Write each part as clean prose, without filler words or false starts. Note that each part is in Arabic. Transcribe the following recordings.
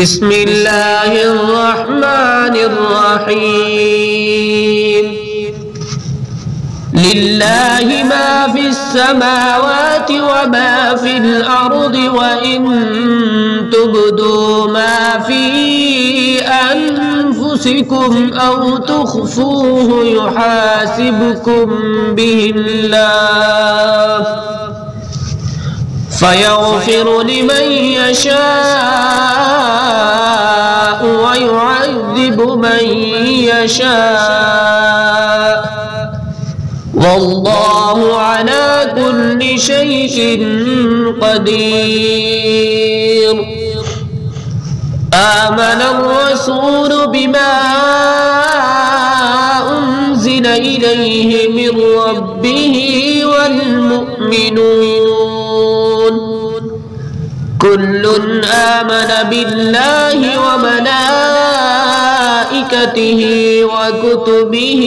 بسم الله الرحمن الرحيم. لله ما في السماوات وما في الأرض، وإن تبدوا ما في أنفسكم أو تخفوه يحاسبكم به الله فيغفر لمن يشاء ويعذب من يشاء، والله على كل شيء قدير. آمن الرسول بما أنزل إليه من ربه والمؤمنون كل آمن بالله وملائكته وكتبه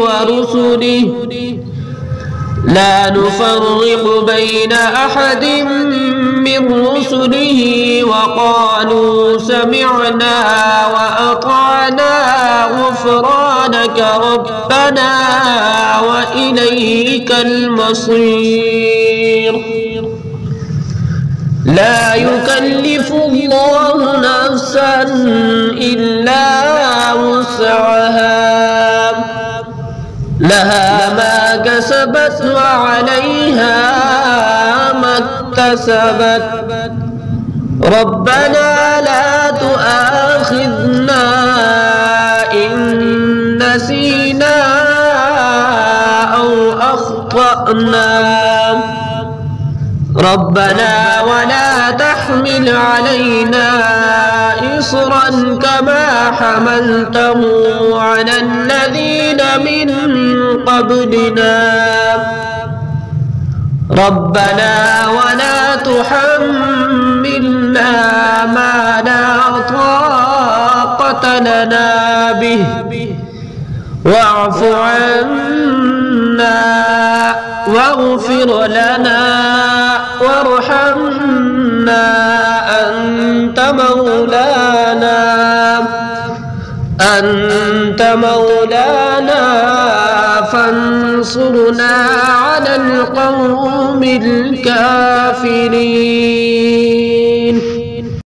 ورسله لا نفرق بين أحد من رسله، وقالوا سمعنا وأطعنا غفرانك ربنا وإليك المصير. لا يكلف الله نفسا إلا وسعها، لها ما كسبت وعليها ما اكتسبت. ربنا لا تؤاخذنا إن نسينا أو أخطأنا، ربنا ولا تحمل علينا إصرا كما حملته على الذين من قبلنا، ربنا ولا تحملنا ما لا طاقة لنا به واعف عنا واغفر لنا وارحمنا أنت مولانا فانصرنا على القوم الكافرين.